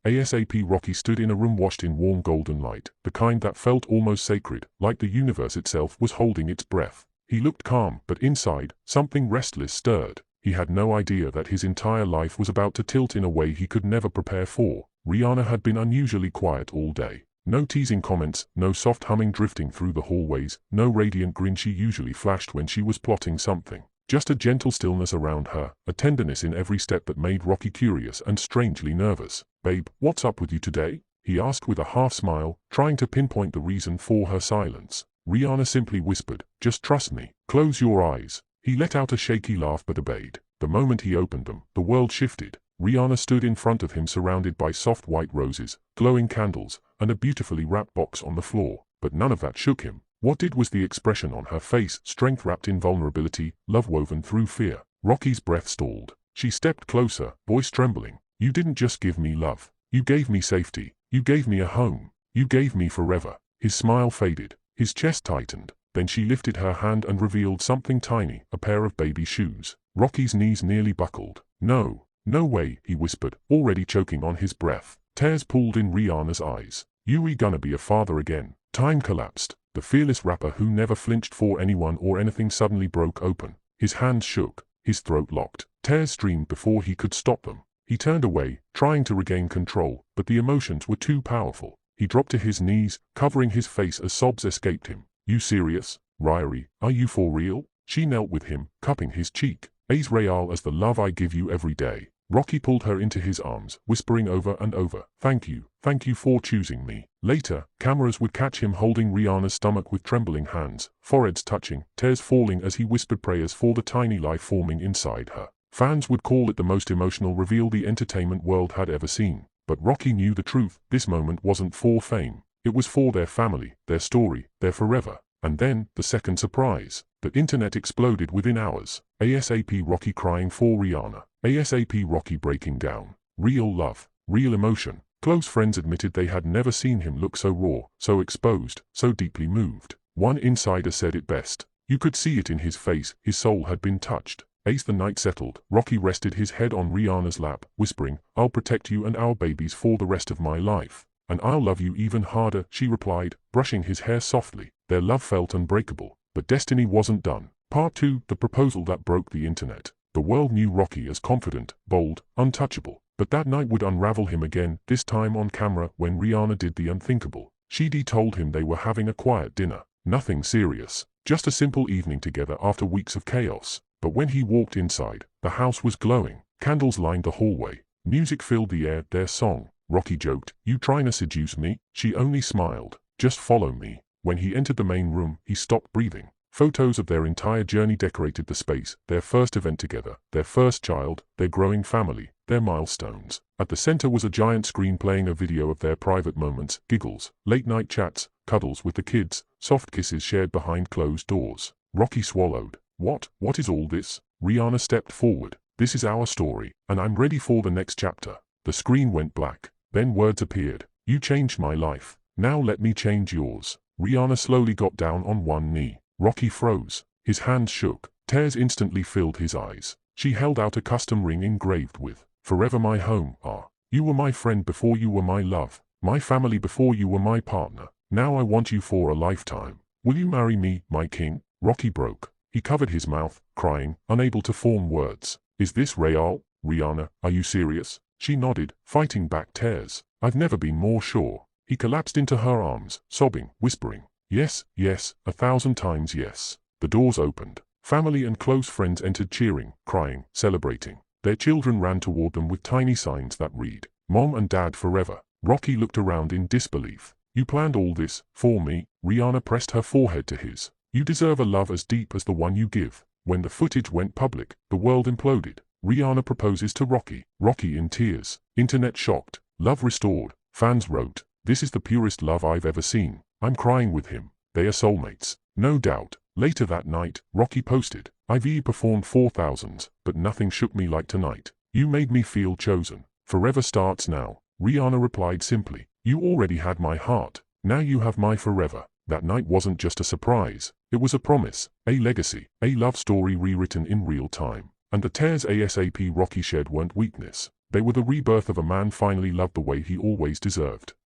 ASAP Rocky stood in a room washed in warm golden light, the kind that felt almost sacred, like the universe itself was holding its breath. He looked calm, but inside, something restless stirred. He had no idea that his entire life was about to tilt in a way he could never prepare for. Rihanna had been unusually quiet all day. No teasing comments, no soft humming drifting through the hallways, no radiant grin she usually flashed when she was plotting something. Just a gentle stillness around her, a tenderness in every step that made Rocky curious and strangely nervous. "Babe, what's up with you today?" he asked with a half-smile, trying to pinpoint the reason for her silence. Rihanna simply whispered, "Just trust me. Close your eyes." He let out a shaky laugh but obeyed. The moment he opened them, the world shifted. Rihanna stood in front of him surrounded by soft white roses, glowing candles, and a beautifully wrapped box on the floor. But none of that shook him. What did was the expression on her face, strength wrapped in vulnerability, love woven through fear. Rocky's breath stalled. She stepped closer, voice trembling. "You didn't just give me love. You gave me safety. You gave me a home. You gave me forever." His smile faded. His chest tightened. Then she lifted her hand and revealed something tiny, a pair of baby shoes. Rocky's knees nearly buckled. "No, no way," he whispered, already choking on his breath. Tears pooled in Rihanna's eyes. "You gonna be a father again?" Time collapsed. The fearless rapper who never flinched for anyone or anything suddenly broke open. His hands shook, his throat locked. Tears streamed before he could stop them. He turned away, trying to regain control, but the emotions were too powerful. He dropped to his knees, covering his face as sobs escaped him. "You serious, Ryrie? Are you for real?" She knelt with him, cupping his cheek. "As real as the love I give you every day." Rocky pulled her into his arms, whispering over and over, thank you for choosing me." Later, cameras would catch him holding Rihanna's stomach with trembling hands, foreheads touching, tears falling as he whispered prayers for the tiny life forming inside her. Fans would call it the most emotional reveal the entertainment world had ever seen. But Rocky knew the truth. This moment wasn't for fame. It was for their family, their story, their forever. And then, the second surprise. The internet exploded within hours. ASAP Rocky crying for Rihanna. ASAP Rocky breaking down. Real love. Real emotion. Close friends admitted they had never seen him look so raw, so exposed, so deeply moved. One insider said it best. You could see it in his face, his soul had been touched. As the night settled, Rocky rested his head on Rihanna's lap, whispering, "I'll protect you and our babies for the rest of my life. And I'll love you even harder," she replied, brushing his hair softly. Their love felt unbreakable. But destiny wasn't done. Part 2, the proposal that broke the internet. The world knew Rocky as confident, bold, untouchable. But that night would unravel him again, this time on camera when Rihanna did the unthinkable. She'd told him they were having a quiet dinner. Nothing serious. Just a simple evening together after weeks of chaos. But when he walked inside, the house was glowing. Candles lined the hallway. Music filled the air, their song. Rocky joked, "You trying to seduce me?" She only smiled. "Just follow me." When he entered the main room, he stopped breathing. Photos of their entire journey decorated the space, their first event together, their first child, their growing family, their milestones. At the center was a giant screen playing a video of their private moments, giggles, late-night chats, cuddles with the kids, soft kisses shared behind closed doors. Rocky swallowed. What is all this?" Rihanna stepped forward. "This is our story, and I'm ready for the next chapter." The screen went black. Then words appeared. "You changed my life. Now let me change yours." Rihanna slowly got down on one knee. Rocky froze. His hands shook. Tears instantly filled his eyes. She held out a custom ring engraved with, "Forever my home, You were my friend before you were my love. My family before you were my partner. Now I want you for a lifetime. Will you marry me, my king?" Rocky broke. He covered his mouth, crying, unable to form words. "Is this real? Rihanna, are you serious?" She nodded, fighting back tears. "I've never been more sure." He collapsed into her arms, sobbing, whispering, "Yes, 1,000 times yes." The doors opened. Family and close friends entered cheering, crying, celebrating. Their children ran toward them with tiny signs that read, "Mom and Dad forever." Rocky looked around in disbelief. "You planned all this, for me?" Rihanna pressed her forehead to his. "You deserve a love as deep as the one you give." When the footage went public, the world imploded. Rihanna proposes to Rocky. Rocky in tears. Internet shocked. Love restored. Fans wrote, "This is the purest love I've ever seen. I'm crying with him. They are soulmates." No doubt. Later that night, Rocky posted, "I've performed 4,000s, but nothing shook me like tonight. You made me feel chosen. Forever starts now." Rihanna replied simply, "You already had my heart. Now you have my forever." That night wasn't just a surprise. It was a promise, a legacy, a love story rewritten in real time. And the tears ASAP Rocky shed weren't weakness. They were the rebirth of a man finally loved the way he always deserved.